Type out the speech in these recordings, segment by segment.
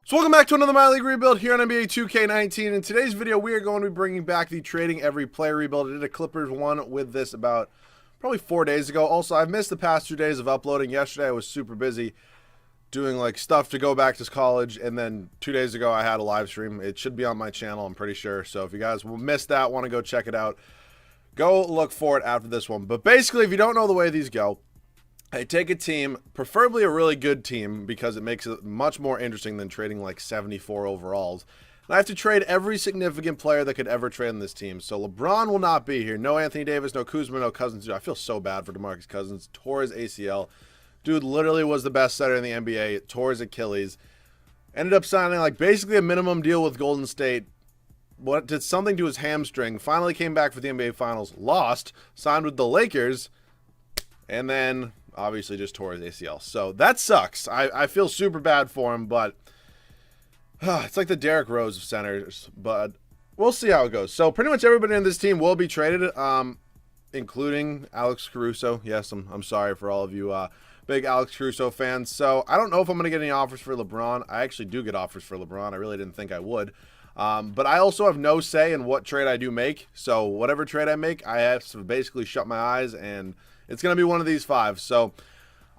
So welcome back to another My League rebuild here on NBA 2K19. In today's video, we are going to be bringing back the trading every player rebuild. I did a Clippers one with this about probably 4 days ago. Also, I've missed the past 2 days of uploading. Yesterday, I was super busy doing like stuff to go back to college, and then 2 days ago, I had a live stream. It should be on my channel, I'm pretty sure. So if you guys missed that, want to go check it out, go look for it after this one. But basically, if you don't know the way these go, I take a team, preferably a really good team, because it makes it much more interesting than trading like 74 overalls. And I have to trade every significant player that could ever trade on this team. So LeBron will not be here. No Anthony Davis, no Kuzma, no Cousins. Dude, I feel so bad for Demarcus Cousins. Tore his ACL. Dude literally was the best center in the NBA. Tore his Achilles. Ended up signing like basically a minimum deal with Golden State. What did something to his hamstring. Finally came back for the NBA Finals. Lost. Signed with the Lakers. And then obviously just tore his ACL. So that sucks. I feel super bad for him, but it's like the Derrick Rose of centers. But we'll see how it goes. So pretty much everybody in this team will be traded, including Alex Caruso. Yes, I'm sorry for all of you big Alex Caruso fans. So I don't know if I'm going to get any offers for LeBron. I actually do get offers for LeBron. I really didn't think I would. But I also have no say in what trade I do make. So whatever trade I make, I have to basically shut my eyes, and it's going to be one of these five. So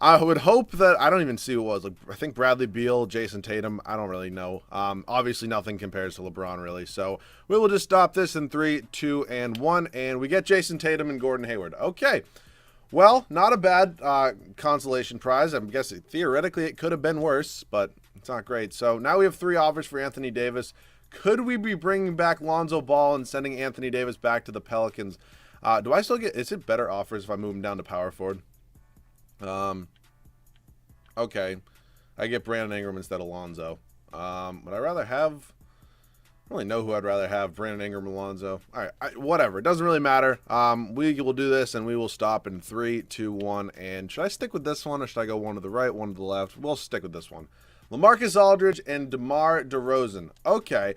I would hope that, I don't even see who it was. Like, I think Bradley Beal, Jason Tatum. I don't really know. Obviously, nothing compares to LeBron, really. So we will just stop this in 3, 2, and 1. And we get Jason Tatum and Gordon Hayward. Okay. Well, not a bad consolation prize. I'm guessing theoretically it could have been worse, but it's not great. So now we have 3 offers for Anthony Davis. Could we be bringing back Lonzo Ball and sending Anthony Davis back to the Pelicans? Do I still get, is it better offers if I move him down to power forward? Okay. I get Brandon Ingram instead of Lonzo. Would I rather have, I don't really know who I'd rather have, Brandon Ingram or Lonzo. All right, whatever. It doesn't really matter. We will do this, and we will stop in 3, 2, 1. And should I stick with this one, or should I go one to the right, one to the left? We'll stick with this one. LaMarcus Aldridge and DeMar DeRozan. Okay.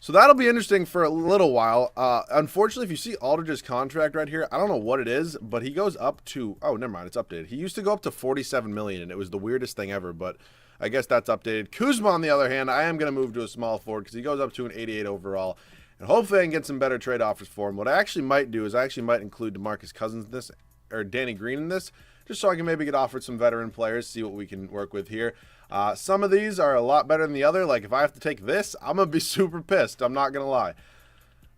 So that'll be interesting for a little while. Unfortunately, if you see Aldridge's contract right here, I don't know what it is, but he goes up to, oh, never mind, it's updated. He used to go up to $47 million, and it was the weirdest thing ever, but I guess that's updated. Kuzma, on the other hand, I am going to move to a small forward because he goes up to an 88 overall, and hopefully I can get some better trade offers for him. What I actually might do is I actually might include Demarcus Cousins in this, or Danny Green in this, just so I can maybe get offered some veteran players, see what we can work with here. Some of these are a lot better than the other. Like, if I have to take this, I'm going to be super pissed. I'm not going to lie.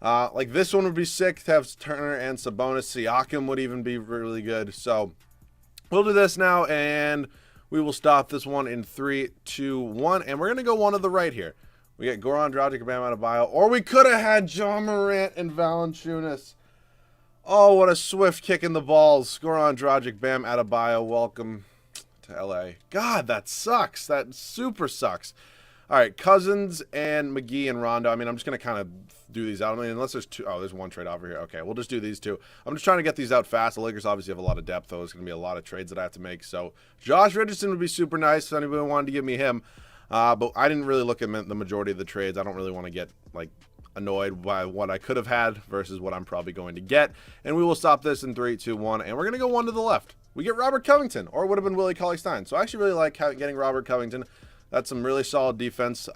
Like, this one would be sick to have Turner and Sabonis. Siakam would even be really good. So, we'll do this now, and we will stop this one in 3, 2, 1. And we're going to go one to the right here. We get Goran Dragic, Bam Adebayo. Or we could have had John Morant and Valanciunas. Oh, what a swift kick in the balls. Goran Dragic, Bam Adebayo. Welcome to LA. God, that sucks. That super sucks. All right, Cousins and McGee and Rondo. I mean, I'm just going to kind of do these out. I mean, unless there's two. Oh, there's one trade over here. Okay, we'll just do these two. I'm just trying to get these out fast. The Lakers obviously have a lot of depth, though. It's going to be a lot of trades that I have to make. So Josh Richardson would be super nice if anybody wanted to give me him. But I didn't really look at the majority of the trades. I don't really want to get, like, annoyed by what I could have had versus what I'm probably going to get. And we will stop this in 3, 2, 1. And we're going to go one to the left. We get Robert Covington, or it would have been Willie Cauley-Stein. So I actually really like getting Robert Covington. That's some really solid defense.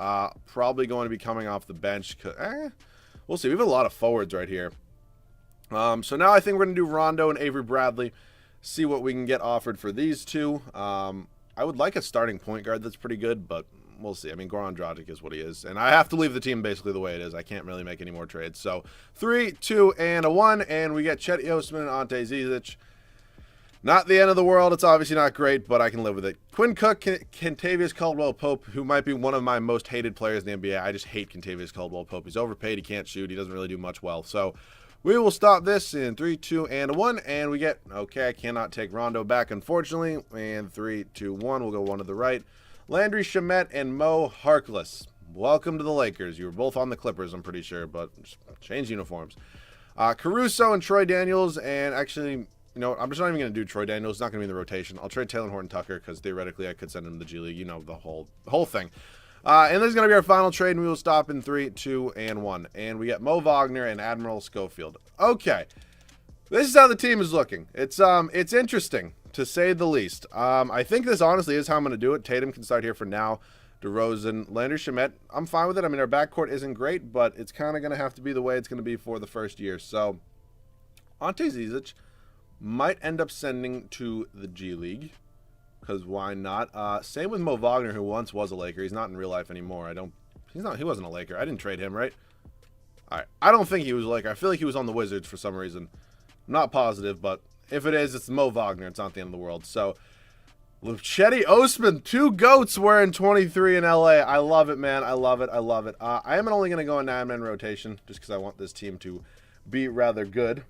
Probably going to be coming off the bench. We'll see. We have a lot of forwards right here. So now I think we're going to do Rondo and Avery Bradley. See what we can get offered for these two. I would like a starting point guard that's pretty good, but we'll see. I mean, Goran Dragic is what he is. And I have to leave the team basically the way it is. I can't really make any more trades. So 3, 2, and a 1. And we get Chet Osman and Ante Zizic. Not the end of the world. It's obviously not great, but I can live with it. Quinn Cook, Kentavious Caldwell-Pope, who might be one of my most hated players in the NBA. I just hate Kentavious Caldwell-Pope. He's overpaid. He can't shoot. He doesn't really do much well. So we will stop this in 3, 2, and a 1. And we get, okay, I cannot take Rondo back, unfortunately. And 3, 2, 1. We'll go one to the right. Landry Shamet and Mo Harkless. Welcome to the Lakers. You were both on the Clippers, I'm pretty sure, but just change uniforms. Caruso and Troy Daniels, and actually, you know, I'm just not even going to do Troy Daniels. It's not going to be in the rotation. I'll trade Taylor Horton-Tucker because theoretically I could send him to the G League. You know, the whole thing. And this is going to be our final trade, and we will stop in 3, 2, and 1. And we get Mo Wagner and Admiral Schofield. Okay. This is how the team is looking. It's interesting. to say the least. I think this honestly is how I'm going to do it. Tatum can start here for now. DeRozan, Landry Shamet, I'm fine with it. I mean, our backcourt isn't great, but it's kind of going to have to be the way it's going to be for the first year. So, Ante Zizic might end up sending to the G League, because why not? Same with Mo Wagner, who once was a Laker. He's not in real life anymore. He wasn't a Laker. I didn't trade him, right? All right. I don't think he was a Laker. I feel like he was on the Wizards for some reason. I'm not positive, but if it is, it's Mo Wagner. It's not the end of the world. So, Cedi Osman, 2 GOATs wearing 23 in LA. I love it, man. I love it. I love it. I am only going to go a 9-man rotation just because I want this team to be rather good.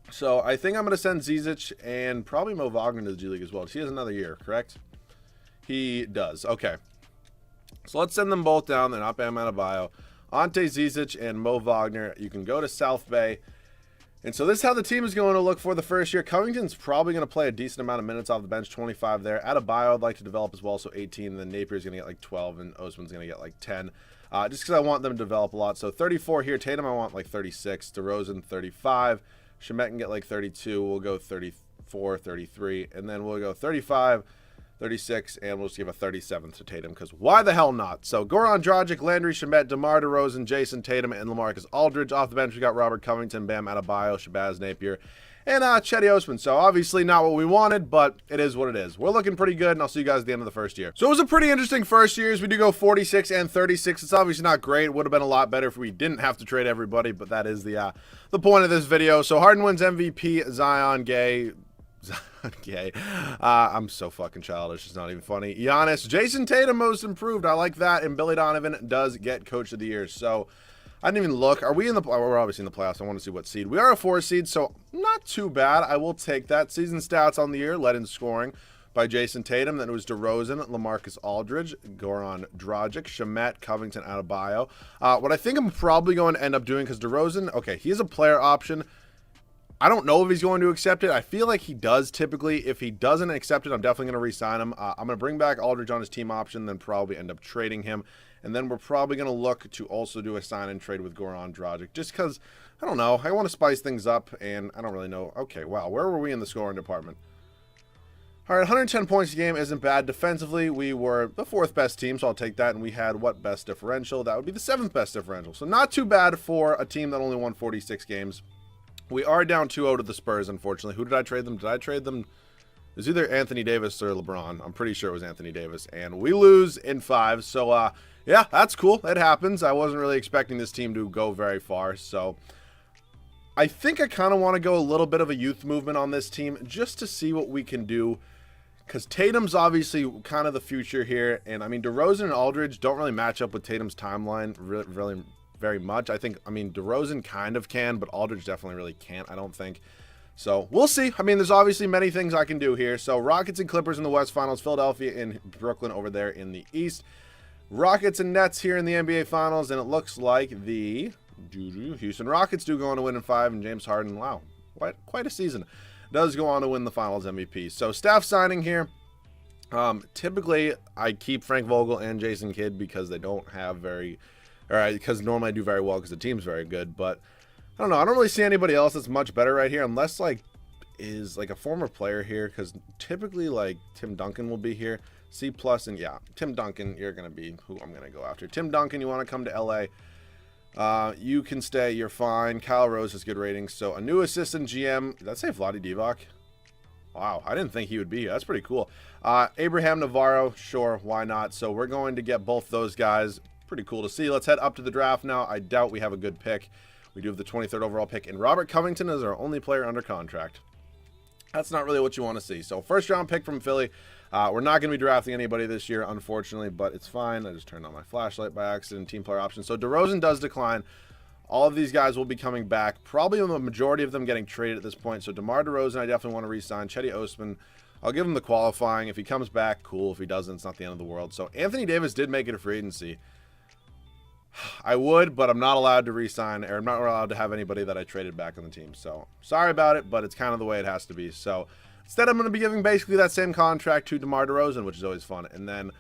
So I think I'm going to send Zizic and probably Mo Wagner to the G League as well. He has another year, correct? He does. Okay. So let's send them both down. They're not Bam Adebayo. Ante Zizic and Mo Wagner. You can go to South Bay. And so this is how the team is going to look for the first year. Covington's probably going to play a decent amount of minutes off the bench, 25 there. Adebayo I'd like to develop as well, so 18. And then Napier's going to get like 12, and Osman's going to get like 10. Just because I want them to develop a lot. So 34 here. Tatum I want like 36. DeRozan 35. Shamet can get like 32. We'll go 34, 33. And then we'll go 35, 36, and we'll just give a 37th to Tatum, because why the hell not? So Goran Dragic, Landry Shamet, DeMar DeRozan, Jason Tatum, and LaMarcus Aldridge. Off the bench, we got Robert Covington, Bam Adebayo, Shabazz Napier, and Cedi Osman. So obviously not what we wanted, but it is what it is. We're looking pretty good, and I'll see you guys at the end of the first year. So it was a pretty interesting first year as we do go 46 and 36. It's obviously not great. It would have been a lot better if we didn't have to trade everybody, but that is the point of this video. So Harden wins MVP, Zion Gay. I'm so fucking childish. It's not even funny. Giannis, Jason Tatum most improved. I like that. And Billy Donovan does get Coach of the Year. So I didn't even look. Are we in the? We're obviously in the playoffs. I want to see what seed. We are a 4 seed, so not too bad. I will take that. Season stats on the year: led in scoring by Jason Tatum. Then it was DeRozan, LaMarcus Aldridge, Goran Dragic, Shamet, Covington, Adebayo. What I think I'm probably going to end up doing, because DeRozan, okay, he's a player option. I don't know if he's going to accept it. I feel like he does typically. If he doesn't accept it, I'm definitely going to re-sign him. I'm going to bring back Aldridge on his team option, then probably end up trading him. And then we're probably going to look to also do a sign-and trade with Goran Dragic, just because, I don't know, I want to spice things up, and I don't really know. Okay, wow, where were we in the scoring department? All right, 110 points a game isn't bad. Defensively, we were the 4th best team, so I'll take that. And we had what best differential? That would be the 7th best differential. So not too bad for a team that only won 46 games. We are down 2-0 to the Spurs, unfortunately. Who did I trade them? Did I trade them? It was either Anthony Davis or LeBron. I'm pretty sure it was Anthony Davis. And we lose in 5. So, yeah, that's cool. It happens. I wasn't really expecting this team to go very far. So, I think I kind of want to go a little bit of a youth movement on this team just to see what we can do. Because Tatum's obviously kind of the future here. And, I mean, DeRozan and Aldridge don't really match up with Tatum's timeline really very much. I mean, DeRozan kind of can, but Aldridge definitely really can't, I don't think. So, we'll see. I mean, there's obviously many things I can do here. So, Rockets and Clippers in the West Finals. Philadelphia and Brooklyn over there in the East. Rockets and Nets here in the NBA Finals. And it looks like the Houston Rockets do go on to win in 5. And James Harden, wow, quite a season, does go on to win the Finals MVP. So, staff signing here. Typically, I keep Frank Vogel and Jason Kidd because they don't have because normally I do very well because the team's very good. But I don't know. I don't really see anybody else that's much better right here, unless is a former player here, because typically Tim Duncan will be here. C+, and yeah, Tim Duncan, you're going to be who I'm going to go after. Tim Duncan, you want to come to LA. You can stay. You're fine. Kyle Rose has good ratings. So a new assistant GM. Did that say Vlade Divac? Wow, I didn't think he would be here. That's pretty cool. Abraham Navarro, sure, why not? So we're going to get both those guys. Pretty cool to see. Let's head up to the draft now. I doubt we have a good pick. We do have the 23rd overall pick, and Robert Covington is our only player under contract. That's not really what you want to see. So first round pick from Philly. We're not going to be drafting anybody this year, unfortunately, but it's fine. I just turned on my flashlight by accident. Team player option. So DeRozan does decline. All of these guys will be coming back. Probably the majority of them getting traded at this point. So DeMar DeRozan, I definitely want to re-sign. Cedi Osman, I'll give him the qualifying. If he comes back, cool. If he doesn't, it's not the end of the world. So Anthony Davis did make it a free agency. I would, but I'm not allowed to re-sign, or I'm not allowed to have anybody that I traded back on the team. So sorry about it, but it's kind of the way it has to be. So instead, I'm going to be giving basically that same contract to DeMar DeRozan, which is always fun. And then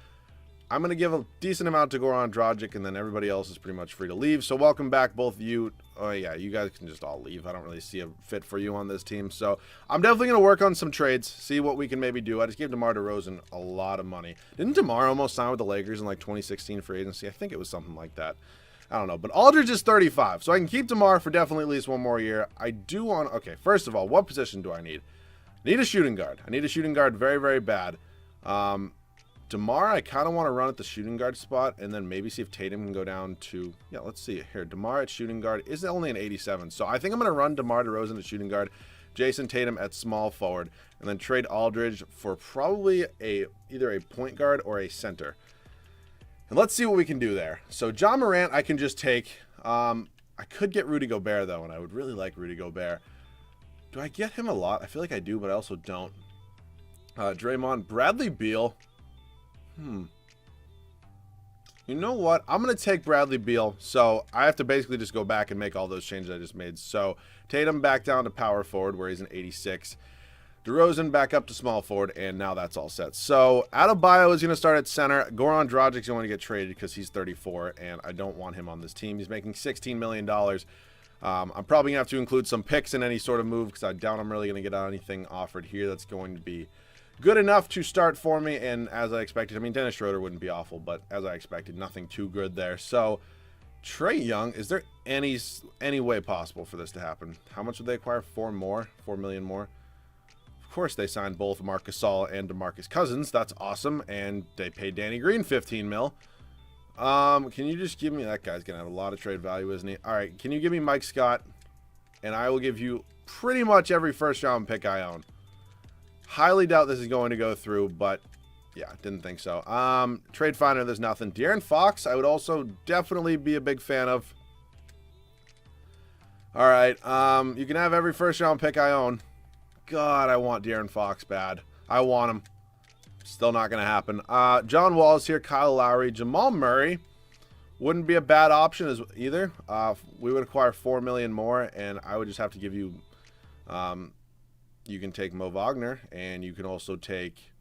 I'm going to give a decent amount to Goran Dragic, and then everybody else is pretty much free to leave. So welcome back, both of you. Oh, yeah, you guys can just all leave. I don't really see a fit for you on this team. So I'm definitely going to work on some trades, see what we can maybe do. I just gave DeMar DeRozan a lot of money. Didn't DeMar almost sign with the Lakers in like 2016 free agency? I think it was something like that. I don't know. But Aldridge is 35, so I can keep DeMar for definitely at least one more year. I do want... Okay, first of all, what position do I need? I need a shooting guard. I need a shooting guard very, very bad. DeMar, I kind of want to run at the shooting guard spot and then maybe see if Tatum can go down to... Yeah, let's see here. DeMar at shooting guard is only an 87. So I think I'm going to run DeMar DeRozan at shooting guard, Jason Tatum at small forward, and then trade Aldridge for probably either a point guard or a center. And let's see what we can do there. So John Morant, I can just take. I could get Rudy Gobert, though, and I would really like Rudy Gobert. Do I get him a lot? I feel like I do, but I also don't. Draymond, Bradley Beal. You know what? I'm going to take Bradley Beal. So I have to basically just go back and make all those changes I just made. So Tatum back down to power forward where he's an 86. DeRozan back up to small forward, and now that's all set. So Adebayo is going to start at center. Goran Dragic is going to get traded because he's 34, and I don't want him on this team. He's making $16 million. I'm probably going to have to include some picks in any sort of move because I doubt I'm really going to get anything offered here that's going to be good enough to start for me, and as I expected, I mean, Dennis Schroeder wouldn't be awful, but as I expected, nothing too good there. So, Trey Young, is there any way possible for this to happen? How much would they acquire? $4 million more? Of course, they signed both Marc Gasol and Demarcus Cousins. That's awesome, and they paid Danny Green $15 million. Can you just give me... That guy's going to have a lot of trade value, isn't he? All right, can you give me Mike Scott, and I will give you pretty much every first-round pick I own. Highly doubt this is going to go through, but yeah, didn't think so. Trade finder, there's nothing. De'Aaron Fox, I would also definitely be a big fan of. All right, you can have every first-round pick I own. God, I want De'Aaron Fox bad. I want him. Still not going to happen. John Wall's here, Kyle Lowry, Jamal Murray. Wouldn't be a bad option as either. We would acquire $4 million more, and I would just have to give you... you can take Mo Wagner, and you can also take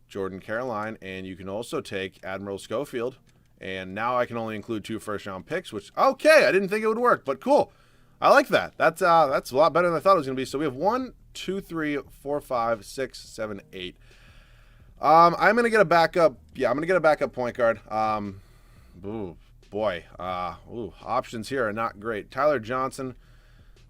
Jordan Caroline, and you can also take Admiral Schofield. And now I can only include 2 first-round picks, which, okay, I didn't think it would work, but cool. I like that. That's a lot better than I thought it was going to be. So we have 1, 2, 3, 4, 5, 6, 7, 8. I'm going to get a backup. Yeah, I'm going to get a backup point guard. Ooh, boy. Options here are not great. Tyler Johnson.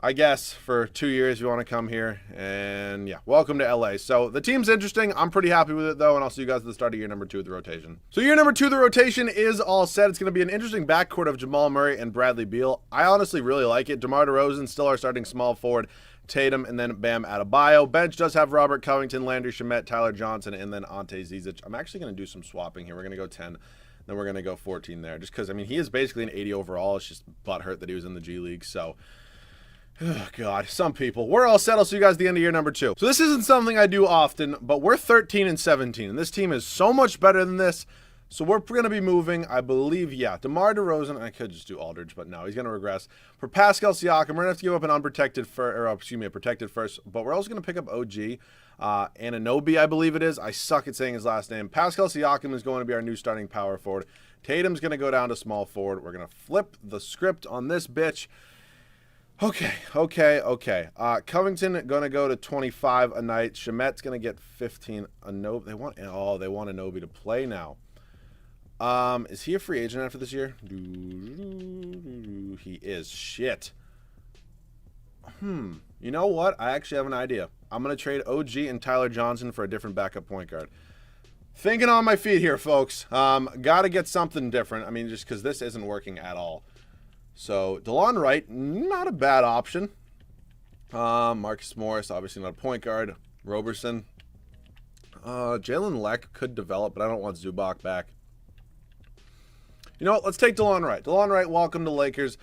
I guess for 2 years you want to come here, and yeah, welcome to LA. So the team's interesting. I'm pretty happy with it though, and I'll see you guys at the start of year number 2 of the rotation. So year number 2 of the rotation is all set. It's going to be an interesting backcourt of Jamal Murray and Bradley Beal. I honestly really like it. DeMar DeRozan still our starting small forward, Tatum, and then Bam Adebayo. Bench does have Robert Covington, Landry Shamet, Tyler Johnson, and then Ante Zizic. I'm actually going to do some swapping here. We're going to go 10, then we're going to go 14 there, just because I mean he is basically an 80 overall. It's just butthurt that he was in the G League. So. Oh, God, some people. We're all set. I'll see you guys at the end of year number 2. So this isn't something I do often, but we're 13 and 17, and this team is so much better than this. So we're going to be moving, I believe, yeah, DeMar DeRozan. I could just do Aldridge, but no, he's going to regress. For Pascal Siakam, we're going to have to give up an unprotected first, or excuse me, a protected first, but we're also going to pick up OG. Anunoby, I believe it is. I suck at saying his last name. Pascal Siakam is going to be our new starting power forward. Tatum's going to go down to small forward. We're going to flip the script on this bitch. Okay. Covington going to go to 25 a night. Shamet's going to get 15. They want Anunoby to play now. Is he a free agent after this year? He is. Shit. You know what? I actually have an idea. I'm going to trade OG and Tyler Johnson for a different backup point guard. Thinking on my feet here, folks. Got to get something different. I mean, just because this isn't working at all. So, DeLon Wright, not a bad option. Marcus Morris, obviously not a point guard. Roberson. Jalen Leck could develop, but I don't want Zubac back. You know what? Let's take DeLon Wright. DeLon Wright, welcome to Lakers.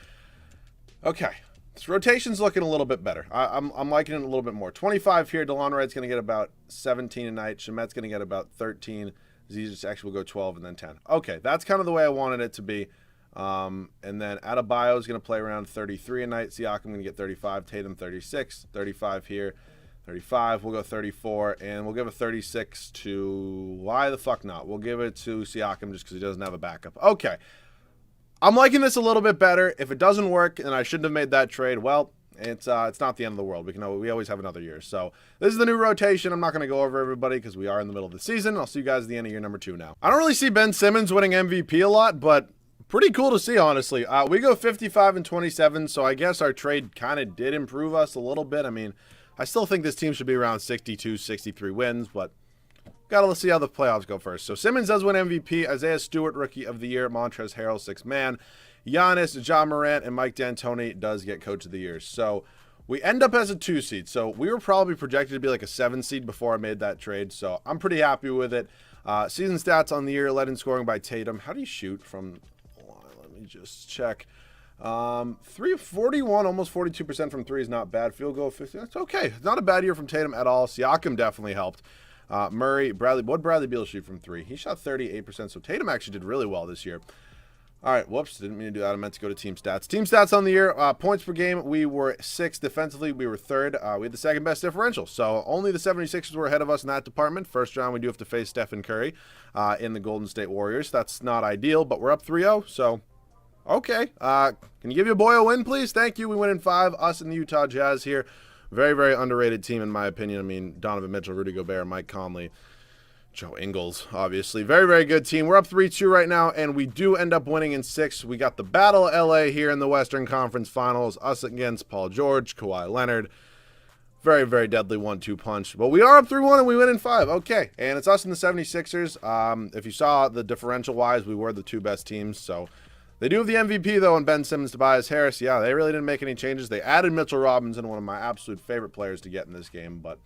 Okay. This rotation's looking a little bit better. I'm liking it a little bit more. 25 here. DeLon Wright's going to get about 17 a night. Shamet's going to get about 13. Zizic actually will go 12 and then 10. Okay, that's kind of the way I wanted it to be. And then Adebayo is going to play around 33 a night. Siakam going to get 35. Tatum 36. 35 here. 35. We'll go 34, and we'll give a 36 to... Why the fuck not? We'll give it to Siakam just because he doesn't have a backup. Okay. I'm liking this a little bit better. If it doesn't work and I shouldn't have made that trade, well, it's not the end of the world. We always have another year. So this is the new rotation. I'm not going to go over everybody because we are in the middle of the season. I'll see you guys at the end of year number 2 now. I don't really see Ben Simmons winning MVP a lot, but pretty cool to see, honestly. We go 55 and 27, so I guess our trade kind of did improve us a little bit. I mean, I still think this team should be around 62, 63 wins, but gotta see how the playoffs go first. So Simmons does win MVP. Isaiah Stewart, Rookie of the Year. Montrezl Harrell, 6th man. Giannis, Ja Morant, and Mike D'Antoni does get Coach of the Year. So we end up as a 2 seed. So we were probably projected to be like a 7 seed before I made that trade. So I'm pretty happy with it. Season stats on the year, led in scoring by Tatum. How do you shoot from... Let me just check. 341, almost 42% from 3 is not bad. Field goal 50. That's okay. It's not a bad year from Tatum at all. Siakam definitely helped. Murray, Bradley. What Bradley Beal shoot from 3? He shot 38%. So Tatum actually did really well this year. All right, whoops, didn't mean to do that. I meant to go to team stats. Team stats on the year, points per game, we were 6th. Defensively, we were 3rd. We had the 2nd best differential. So only the 76ers were ahead of us in that department. First round, we do have to face Stephen Curry in the Golden State Warriors. That's not ideal, but we're up 3-0, so okay. Can you give your boy a win, please? Thank you. We win in 5. Us and the Utah Jazz here. Very, very underrated team, in my opinion. I mean, Donovan Mitchell, Rudy Gobert, Mike Conley, Joe Ingles, obviously. Very, very good team. We're up 3-2 right now, and we do end up winning in 6. We got the Battle of LA here in the Western Conference Finals. Us against Paul George, Kawhi Leonard. Very, very deadly 1-2 punch. But we are up 3-1, and we win in 5. Okay, and it's us and the 76ers. If you saw the differential-wise, we were the 2 best teams. So they do have the MVP, though, and Ben Simmons, Tobias Harris. Yeah, they really didn't make any changes. They added Mitchell Robinson, one of my absolute favorite players to get in this game, but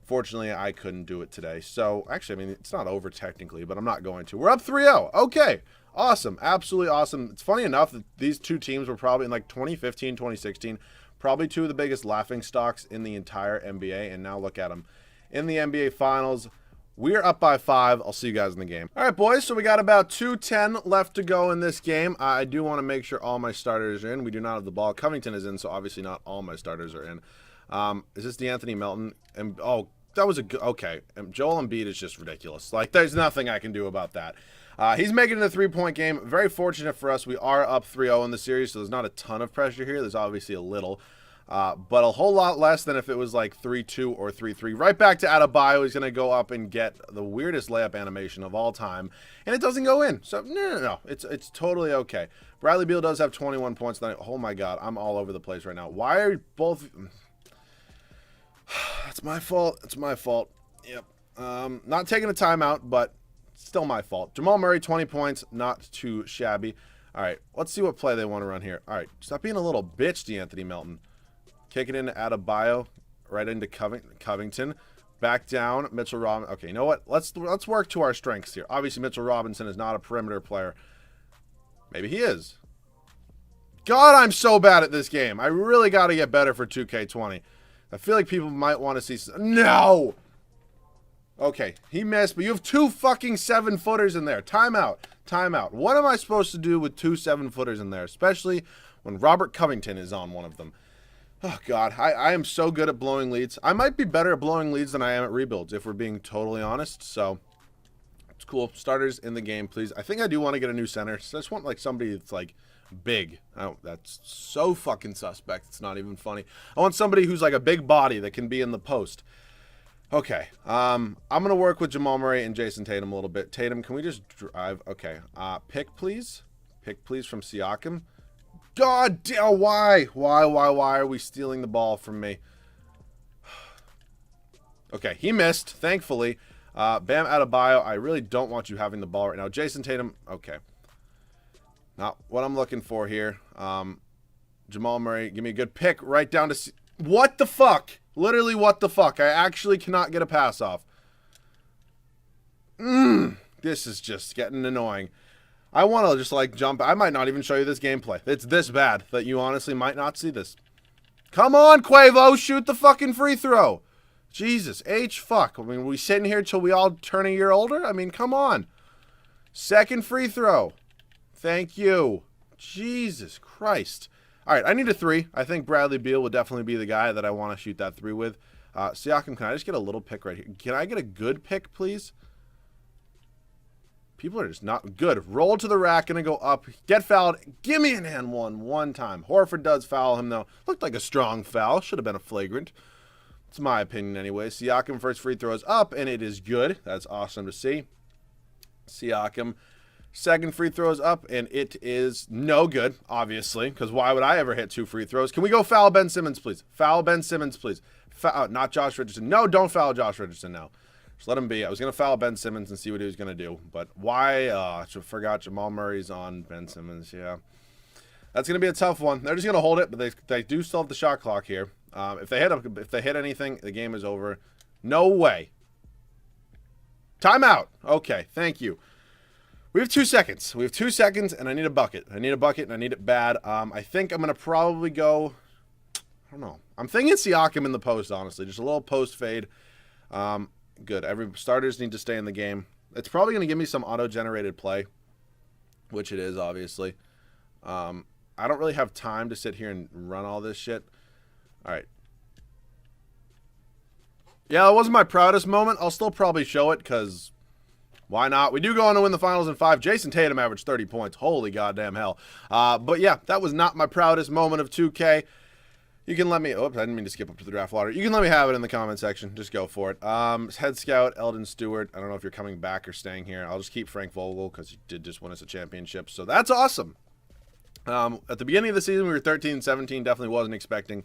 fortunately, I couldn't do it today. So, actually, I mean, it's not over technically, but I'm not going to. We're up 3-0. Okay. Awesome. Absolutely awesome. It's funny enough that these 2 teams were probably in like 2015, 2016, probably 2 of the biggest laughing stocks in the entire NBA. And now look at them in the NBA Finals. We're up by 5. I'll see you guys in the game. All right, boys. So we got about 2:10 left to go in this game. I do want to make sure all my starters are in. We do not have the ball. Covington is in, so obviously not all my starters are in. Is this DeAnthony Melton? And oh, that was a good... Okay. Joel Embiid is just ridiculous. Like, there's nothing I can do about that. He's making it a 3-point game. Very fortunate for us. We are up 3-0 in the series, so there's not a ton of pressure here. There's obviously a little. But a whole lot less than if it was like 3-2 or 3-3. Right back to Adebayo. He's going to go up and get the weirdest layup animation of all time. And it doesn't go in. So, no. It's totally okay. Bradley Beal does have 21 points tonight. Oh, my God. I'm all over the place right now. Why are both... It's my fault. It's my fault. Yep. Not taking a timeout, but still my fault. Jamal Murray, 20 points. Not too shabby. All right. Let's see what play they want to run here. All right. Stop being a little bitch, DeAnthony Melton. Kick it into Adebayo. Right into Covington. Back down. Mitchell Robinson. Okay, you know what? Let's work to our strengths here. Obviously, Mitchell Robinson is not a perimeter player. Maybe he is. God, I'm so bad at this game. I really got to get better for 2K20. I feel like people might want to see... No! Okay, he missed, but you have 2 fucking 7-footers in there. Timeout. Timeout. What am I supposed to do with 2 7-footers in there? Especially when Robert Covington is on one of them. Oh, God. I am so good at blowing leads. I might be better at blowing leads than I am at rebuilds, if we're being totally honest. So, it's cool. Starters in the game, please. I think I do want to get a new center. So I just want, like, somebody that's, like... big. Oh, that's so fucking suspect. It's not even funny. I want somebody who's like a big body that can be in the post. Okay. I'm going to work with Jamal Murray and Jason Tatum a little bit. Tatum, can we just drive? Okay. Pick, please. Pick, please, from Siakam. God damn, why? Why are we stealing the ball from me? Okay, he missed, thankfully. Bam Adebayo, I really don't want you having the ball right now. Jason Tatum, okay. Not what I'm looking for here. Jamal Murray, give me a good pick right down to... What the fuck? Literally, what the fuck? I actually cannot get a pass off. This is just getting annoying. I want to just, like, jump. I might not even show you this gameplay. It's this bad that you honestly might not see this. Come on, Quavo. Shoot the fucking free throw. Jesus, fuck. I mean, are we sitting here till we all turn a year older? I mean, come on. Second free throw. Thank you. Jesus Christ. All right, I need a 3. I think Bradley Beal would definitely be the guy that I want to shoot that 3 with. Siakam, can I just get a little pick right here? Can I get a good pick, please? People are just not good. Roll to the rack, gonna go up. Get fouled. Give me an and one time. Horford does foul him, though. Looked like a strong foul. Should have been a flagrant. It's my opinion anyway. Siakam first free throw is up, and it is good. That's awesome to see. Siakam second free throw is up, and it is no good, obviously, because why would I ever hit 2 free throws? Can we go foul Ben Simmons, please? Foul Ben Simmons, please. Not Josh Richardson. No, don't foul Josh Richardson now. Just let him be. I was going to foul Ben Simmons and see what he was going to do. But why? I forgot Jamal Murray's on Ben Simmons. Yeah. That's going to be a tough one. They're just going to hold it, but they do still have the shot clock here. If they hit anything, the game is over. No way. Timeout. Okay, thank you. We have 2 seconds. We have 2 seconds, and I need a bucket. I need a bucket, and I need it bad. I think I'm going to probably go, I don't know. I'm thinking Siakam in the post, honestly. Just a little post fade. Good. Every starters need to stay in the game. It's probably going to give me some auto-generated play, which it is, obviously. I don't really have time to sit here and run all this shit. All right. Yeah, that wasn't my proudest moment. I'll still probably show it because why not? We do go on to win the finals in 5. Jason Tatum averaged 30 points. Holy goddamn hell. But yeah, that was not my proudest moment of 2K. You can let me, oops, I didn't mean to skip up to the draft lottery. You can let me have it in the comment section. Just go for it. Head scout, Eldon Stewart. I don't know if you're coming back or staying here. I'll just keep Frank Vogel because he did just win us a championship. So that's awesome. At the beginning of the season, we were 13-17. Definitely wasn't expecting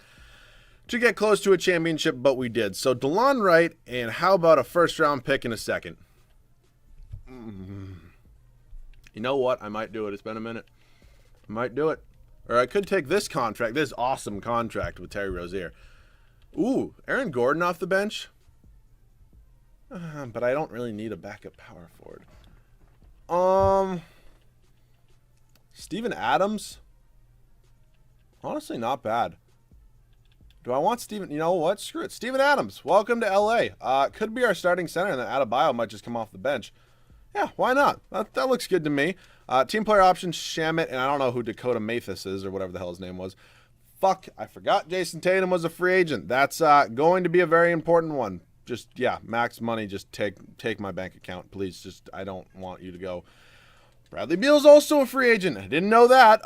to get close to a championship, but we did. So DeLon Wright, and how about a first-round pick in a second? You know what? I might do it. It's been a minute. I might do it. Or I could take this contract, this awesome contract with Terry Rozier. Ooh, Aaron Gordon off the bench. But I don't really need a backup power forward. Steven Adams. Honestly, not bad. Do I want Steven? You know what? Screw it. Steven Adams. Welcome to LA. Could be our starting center, and then Adebayo might just come off the bench. Yeah, why not? That looks good to me. Team player options, Shamit, and I don't know who Dakota Mathis is or whatever the hell his name was. Fuck, I forgot Jason Tatum was a free agent. That's going to be a very important one. Just, yeah, max money, just take my bank account, please. Just, I don't want you to go. Bradley Beal's also a free agent. I didn't know that.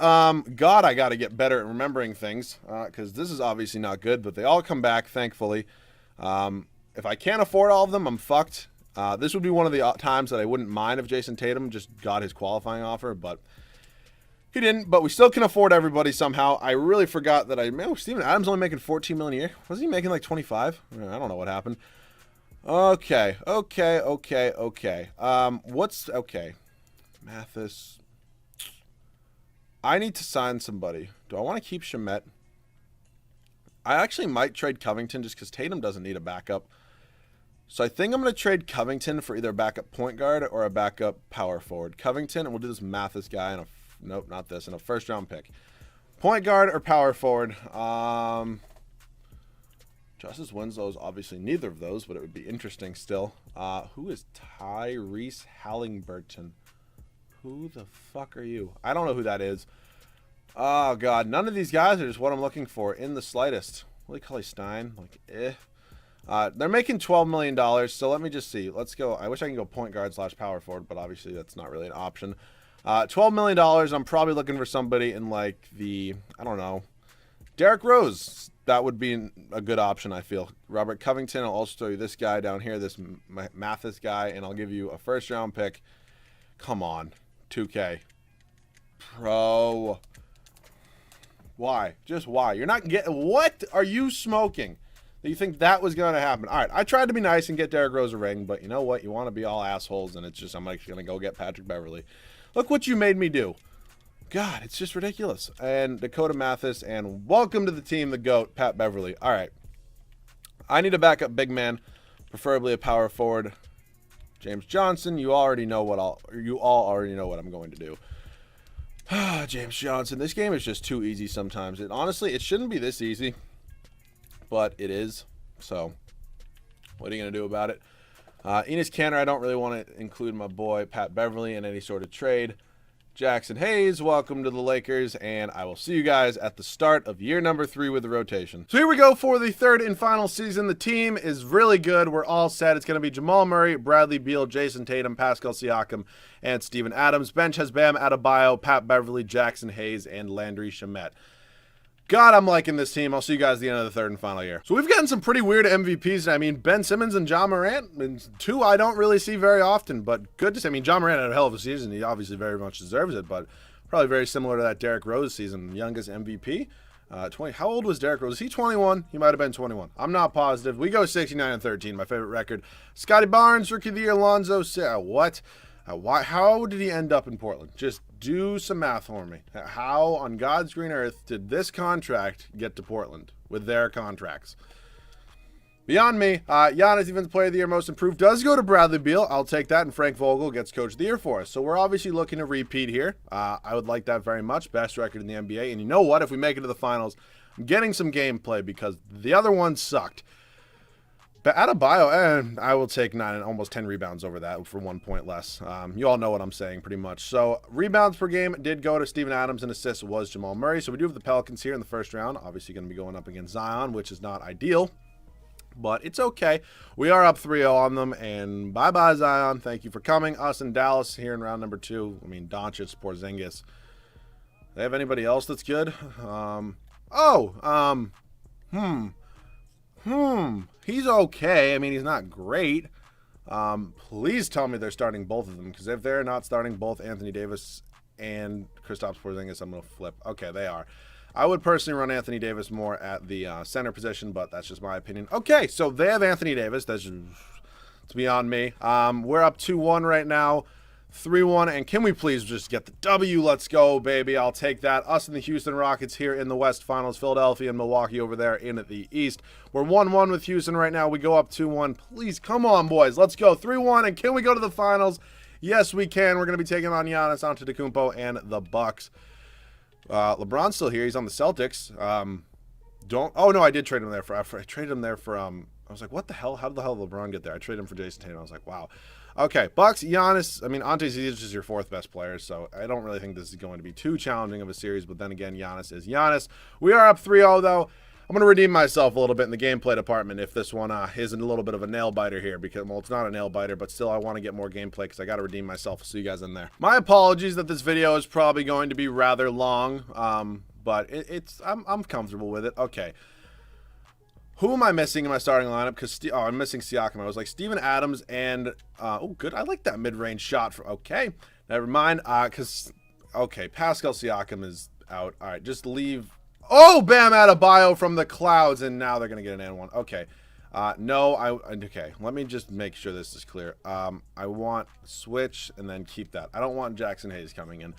God, I got to get better at remembering things because this is obviously not good, but they all come back, thankfully. If I can't afford all of them, I'm fucked. This would be one of the times that I wouldn't mind if Jason Tatum just got his qualifying offer, but he didn't. But we still can afford everybody somehow. I really forgot that Steven Adams only making $14 million a year. Was he making like 25? I don't know what happened. Okay. Okay. Mathis. I need to sign somebody. Do I want to keep Shamet? I actually might trade Covington just because Tatum doesn't need a backup. So I think I'm going to trade Covington for either a backup point guard or a backup power forward. Covington, and we'll do this Mathis guy, and nope, not this, and a first-round pick. Point guard or power forward. Justice Winslow is obviously neither of those, but it would be interesting still. Who is Tyrese Halliburton? Who the fuck are you? I don't know who that is. Oh, God. None of these guys are just what I'm looking for in the slightest. Willie Cauley-Stein. They're making $12 million, so let me just see. Let's go. I wish I can go point guard / power forward, but obviously that's not really an option. $12 million, I'm probably looking for somebody in like the, I don't know, Derrick Rose. That would be a good option, I feel. Robert Covington. I'll also show you this guy down here, this Mathis guy, and I'll give you a first-round pick. Come on. 2K. Bro. Why? Just why? You're not getting... What are you smoking? Do you think that was going to happen? All right, I tried to be nice and get Derrick Rose a ring, but you know what? You want to be all assholes, and it's just, I'm actually going to go get Patrick Beverley. Look what you made me do. God, it's just ridiculous. And Dakota Mathis, and welcome to the team, the GOAT, Pat Beverley. All right. I need a backup big man, preferably a power forward. James Johnson, you all already know what I'm going to do. James Johnson. This game is just too easy sometimes. Honestly, it shouldn't be this easy, but it is. So, what are you going to do about it? Enes Kanter, I don't really want to include my boy Pat Beverley in any sort of trade. Jackson Hayes, welcome to the Lakers, and I will see you guys at the start of year number 3 with the rotation. So here we go for the third and final season. The team is really good. We're all set. It's going to be Jamal Murray, Bradley Beal, Jason Tatum, Pascal Siakam, and Steven Adams. Bench has Bam Adebayo, Pat Beverly, Jackson Hayes, and Landry Shamet. God, I'm liking this team. I'll see you guys at the end of the third and final year. So we've gotten some pretty weird MVPs. I mean, Ben Simmons and Ja Morant, and two I don't really see very often, but good to see. I mean, Ja Morant had a hell of a season. He obviously very much deserves it, but probably very similar to that Derrick Rose season, youngest MVP. 20. How old was Derrick Rose? Was he 21? He might have been 21. I'm not positive. We go 69-13, my favorite record. Scotty Barnes, Rookie of the Year. Lonzo, what? How did he end up in Portland? Just do some math for me. How on God's green earth did this contract get to Portland with their contracts? Beyond me. Giannis, Defensive Player of the Year, Most Improved, does go to Bradley Beal. I'll take that, and Frank Vogel gets Coach of the Year for us. So we're obviously looking to repeat here. I would like that very much. Best record in the NBA. And you know what? If we make it to the finals, I'm getting some gameplay because the other one sucked. But Adebayo, I will take 9 and almost 10 rebounds over that for 1 point less. You all know what I'm saying pretty much. So rebounds per game did go to Steven Adams, and assists was Jamal Murray. So we do have the Pelicans here in the first round. Obviously going to be going up against Zion, which is not ideal. But it's okay. We are up 3-0 on them, and bye-bye, Zion. Thank you for coming. Us in Dallas here in round number 2. I mean, Doncic, Porzingis. They have anybody else that's good? He's okay. I mean, he's not great. Please tell me they're starting both of them, because if they're not starting both Anthony Davis and Kristaps Porzingis, I'm going to flip. Okay, they are. I would personally run Anthony Davis more at the center position, but that's just my opinion. Okay, so they have Anthony Davis. That's just, it's beyond me. We're up 2-1 right now. 3-1, and can we please just get the W? Let's go, baby. I'll take that. Us and the Houston Rockets here in the West Finals. Philadelphia and Milwaukee over there in the East. We're 1-1 with Houston right now. We go up 2-1. Please, come on, boys. Let's go. 3-1, and can we go to the finals? Yes, we can. We're going to be taking on Giannis Antetokounmpo and the Bucks. LeBron's still here. He's on the Celtics. Oh, no, I did trade him there I traded him there for, I was like, what the hell? How did the hell did LeBron get there? I traded him for Jason Tatum. I was like, wow. Okay, Bucks, Giannis. I mean, Ante Zizic is your 4th best player, so I don't really think this is going to be too challenging of a series, but then again, Giannis is Giannis. We are up 3-0, though. I'm going to redeem myself a little bit in the gameplay department if this one isn't a little bit of a nail-biter here, because, well, it's not a nail-biter, but still I want to get more gameplay because I got to redeem myself. I'll see you guys in there. My apologies that this video is probably going to be rather long, but I'm comfortable with it. Okay. Who am I missing in my starting lineup? Because I'm missing Siakam. I was like Steven Adams and good. I like that mid-range shot. Okay, never mind. Okay, Pascal Siakam is out. All right, just leave. Oh, Bam Adebayo from the clouds, and now they're gonna get an and one. Okay, okay. Let me just make sure this is clear. I want switch and then keep that. I don't want Jackson Hayes coming in.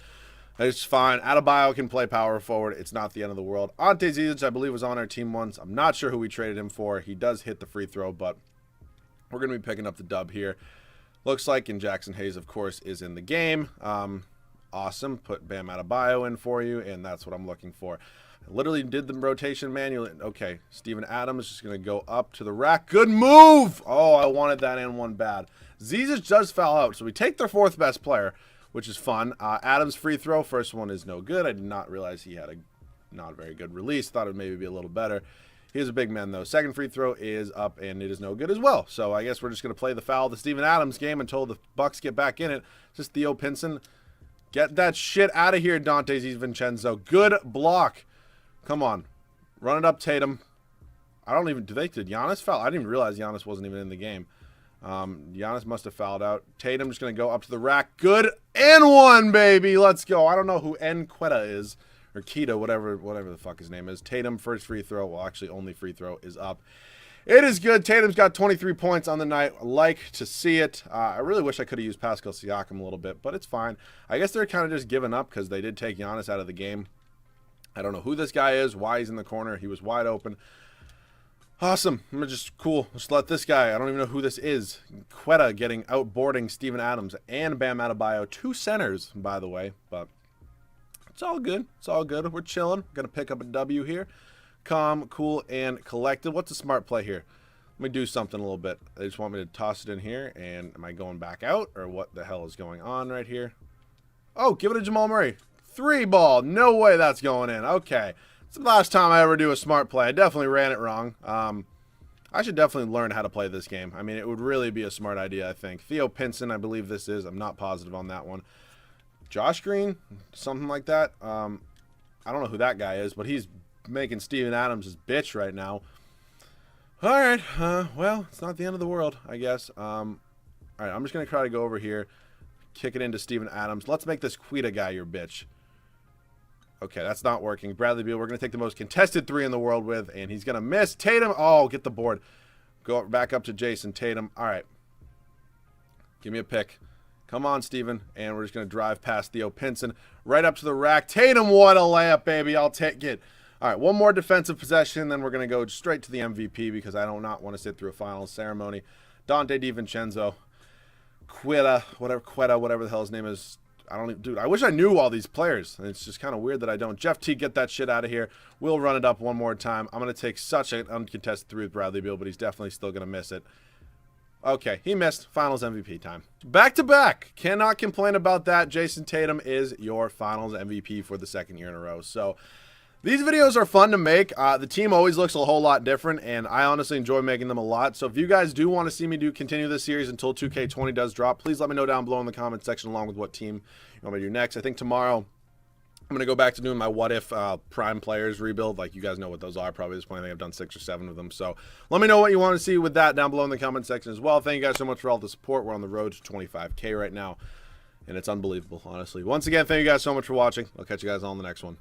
It's fine. Adebayo can play power forward. It's not the end of the world. Ante Zizic, I believe, was on our team once. I'm not sure who we traded him for. He does hit the free throw, but we're going to be picking up the dub here. Looks like, and Jackson Hayes, of course, is in the game. Awesome. Put Bam Adebayo in for you, and that's what I'm looking for. I literally did the rotation manually. Okay, Steven Adams is just going to go up to the rack. Good move! Oh, I wanted that and one bad. Zizic does foul out, so we take their 4th best player, which is fun. Adams' free throw, first one is no good. I did not realize he had a not very good release. Thought it would maybe be a little better. He is a big man, though. Second free throw is up, and it is no good as well. So I guess we're just going to play the foul, the Steven Adams game, until the Bucks get back in it. Just Theo Pinson. Get that shit out of here, Dante Vincenzo. Good block. Come on. Run it up, Tatum. I don't even... Did Giannis foul? I didn't even realize Giannis wasn't even in the game. Giannis must have fouled out. Tatum just going to go up to the rack. Good. And one, baby. Let's go. I don't know who Quetta is. Or Keita, whatever the fuck his name is. Tatum, first free throw. Well, actually, only free throw is up. It is good. Tatum's got 23 points on the night. I like to see it. I really wish I could have used Pascal Siakam a little bit, but it's fine. I guess they're kind of just giving up because they did take Giannis out of the game. I don't know who this guy is, why he's in the corner. He was wide open. Awesome. I'm just cool. Just let this guy, I don't even know who this is. Quetta getting outboarding Steven Adams and Bam Adebayo. 2 centers, by the way, but it's all good. It's all good. We're chilling. Going to pick up a W here. Calm, cool, and collected. What's a smart play here? Let me do something a little bit. They just want me to toss it in here, and am I going back out, or what the hell is going on right here? Oh, give it to Jamal Murray. 3 ball. No way that's going in. Okay. It's the last time I ever do a smart play. I definitely ran it wrong. I should definitely learn how to play this game. I mean, it would really be a smart idea, I think. Theo Pinson, I believe this is. I'm not positive on that one. Josh Green, something like that. I don't know who that guy is, but he's making Steven Adams his bitch right now. All right. Well, it's not the end of the world, I guess. All right, I'm just going to try to go over here, kick it into Steven Adams. Let's make this Quita guy your bitch. Okay, that's not working. Bradley Beal, we're going to take the most contested 3 in the world with, and he's going to miss. Tatum, oh, get the board. Go back up to Jason Tatum. All right. Give me a pick. Come on, Steven. And we're just going to drive past Theo Pinson right up to the rack. Tatum, what a layup, baby. I'll take it. All right, one more defensive possession, then we're going to go straight to the MVP because I do not want to sit through a finals ceremony. Dante DiVincenzo. Quetta, whatever the hell his name is. I don't even, dude, I wish I knew all these players. It's just kind of weird that I don't. Jeff T, get that shit out of here. We'll run it up one more time. I'm going to take such an uncontested 3 with Bradley Beal, but he's definitely still going to miss it. Okay, he missed. Finals MVP time. Back to back. Cannot complain about that. Jason Tatum is your finals MVP for the 2nd year in a row. So these videos are fun to make. The team always looks a whole lot different, and I honestly enjoy making them a lot. So if you guys do want to see me continue this series until 2K20 does drop, please let me know down below in the comment section along with what team you want me to do next. I think tomorrow I'm going to go back to doing my what if prime players rebuild. Like, you guys know what those are probably at this point. I think I've done 6 or 7 of them. So let me know what you want to see with that down below in the comment section as well. Thank you guys so much for all the support. We're on the road to 25K right now, and it's unbelievable, honestly. Once again, thank you guys so much for watching. I'll catch you guys on the next one.